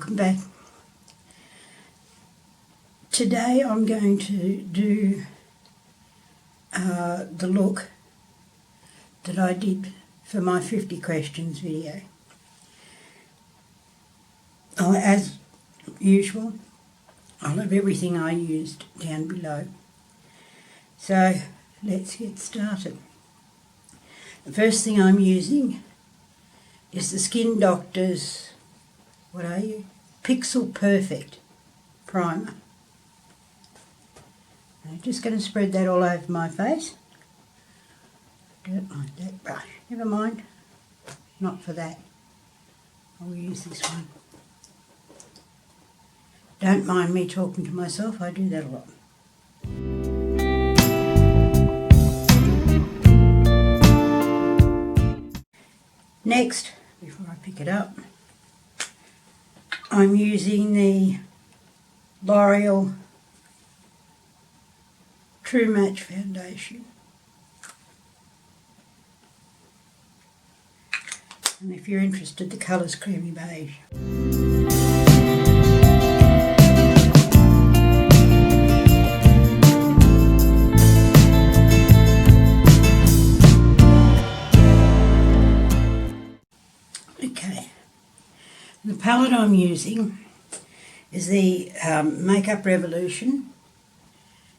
welcome back. Today I'm going to do the look that I did for my 50 questions video. As usual, I'll have everything I used down below. So let's get started. The first thing I'm using is the Skin Doctor's, Pixel Perfect Primer. I'm just going to spread that all over my face. Don't like that brush. Never mind. Not for that. I'll use this one. Don't mind me talking to myself. I do that a lot. Next, before I pick it up, I'm using the L'Oreal True Match Foundation. And if you're interested, the colour's Creamy Beige. Okay, the palette I'm using is the Makeup Revolution,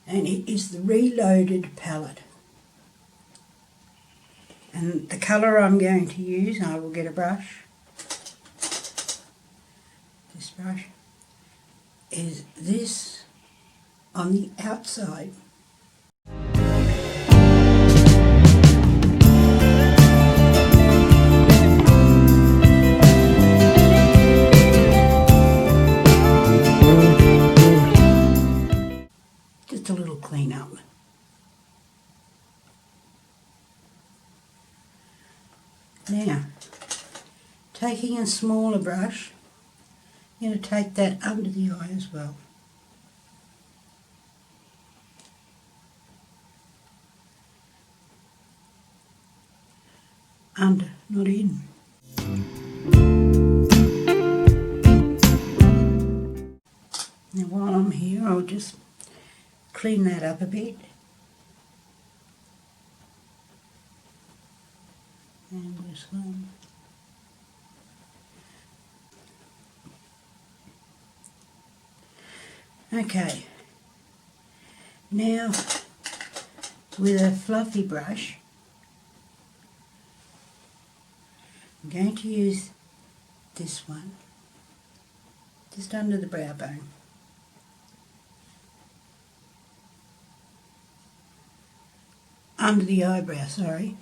and it is the Reloaded palette. And the colour I'm going to use, I will get a brush, this brush, is this on the outside. Just a little clean up. Now, taking a smaller brush, I'm going to take that under the eye as well. Under, not in. Now while I'm here, I'll just clean that up a bit. And this one. Okay, now with a fluffy brush, I'm going to use this one, just under the brow bone. Under the eyebrow, sorry.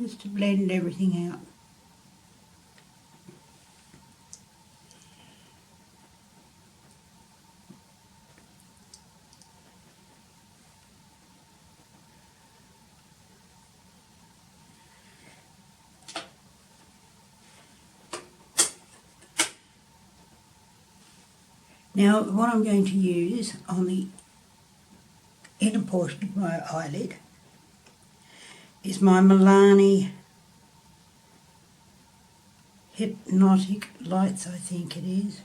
Just to blend everything out. Now what I'm going to use on the inner portion of my eyelid is my Milani Hypnotic Lights, I think it is.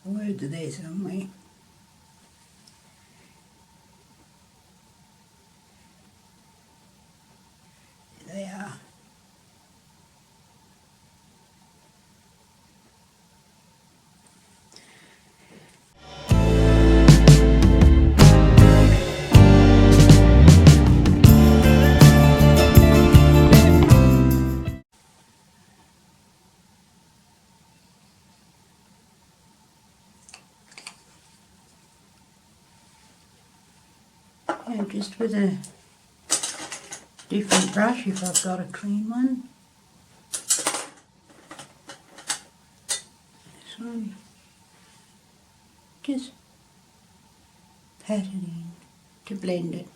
The words are there somewhere. There they are. And just with a different brush if I've got a clean one. This one. Just pat it in to blend it.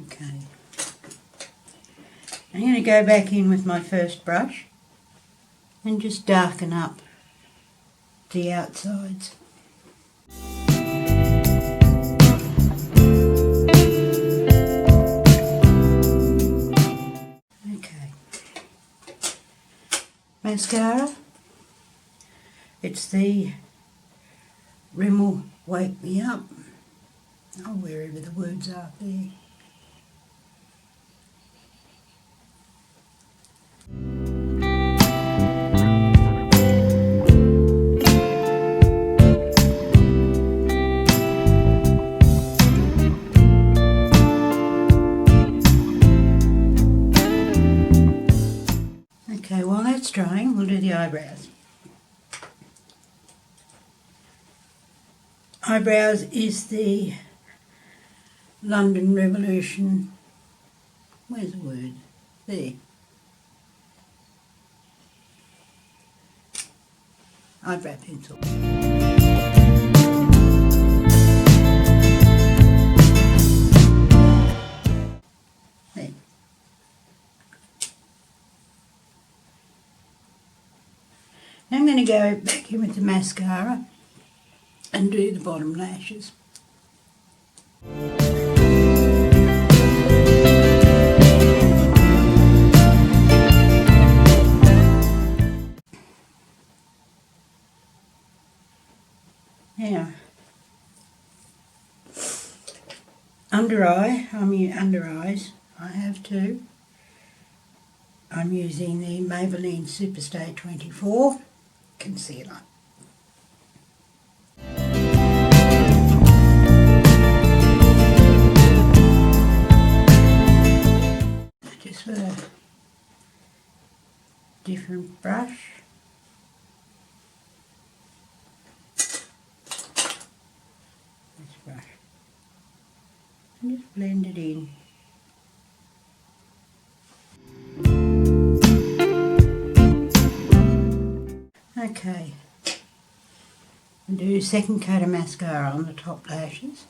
Okay. I'm going to go back in with my first brush and just darken up the outsides. Okay. Mascara. It's the Rimmel Wake Me Up. Oh, wherever the words are there. Okay, while that's drying, we'll do the eyebrows. Eyebrows is the London Revolution. Where's the word? There. Eyebrow pencil. There. Now I'm going to go back in with the mascara and do the bottom lashes. Now, under eyes, I have two. I'm using the Maybelline Superstay 24 concealer. Just with a different brush. This brush. And just blend it in. Okay, and do a second coat of mascara on the top lashes.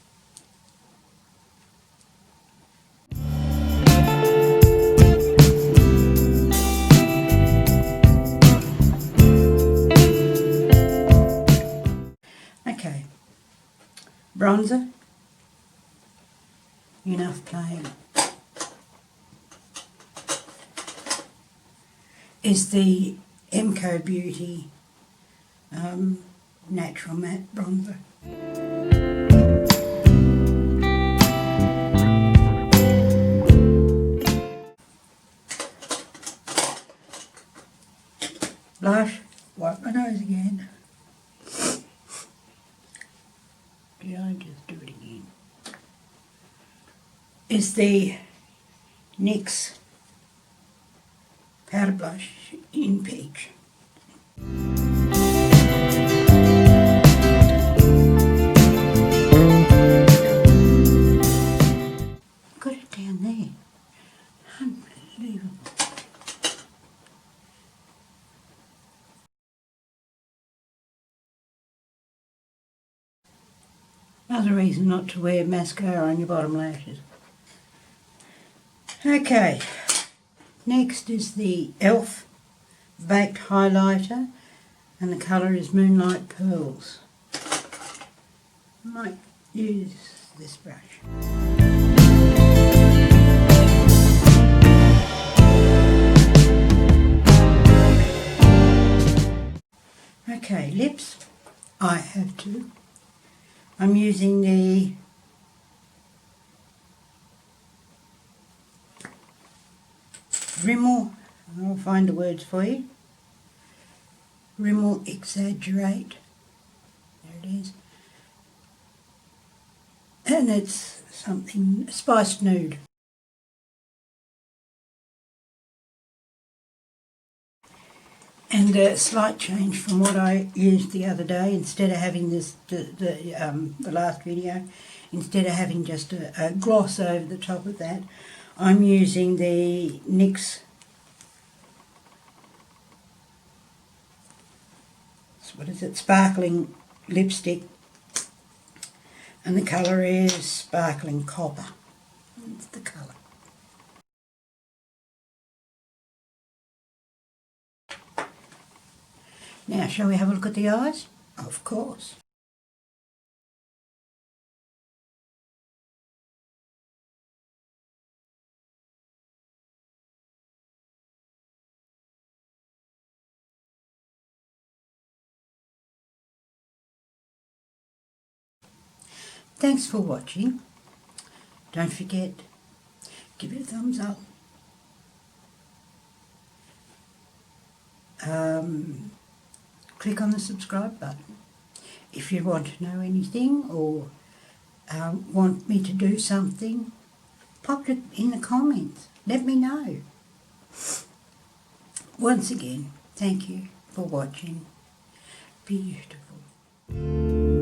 Okay, bronzer, enough playing, is the MCoBeauty Natural Matte Bronzer. Blush, wipe my nose again. Did I just do it again? Is the NYX powder blush in Beige. Got it down there. Unbelievable. Another reason not to wear mascara on your bottom lashes. Okay, next is the e.l.f. Baked Highlighter, and the colour is Moonlight Pearls. I might use this brush. Okay, lips. I have two. I'm using the Rimmel, I'll find the words for you. Rimmel Exaggerate. There it is. And it's something, Spiced Nude. And a slight change from what I used the other day. Instead of having this, the last video, instead of having just a gloss over the top of that, I'm using the NYX, what is it, Sparkling Lipstick, and the colour is Sparkling Copper. That's the colour. Now, shall we have a look at the eyes? Of course. Thanks for watching. Don't forget, give it a thumbs up. Click on the subscribe button. If you want to know anything or want me to do something, pop it in the comments. Let me know. Once again, thank you for watching. Beautiful.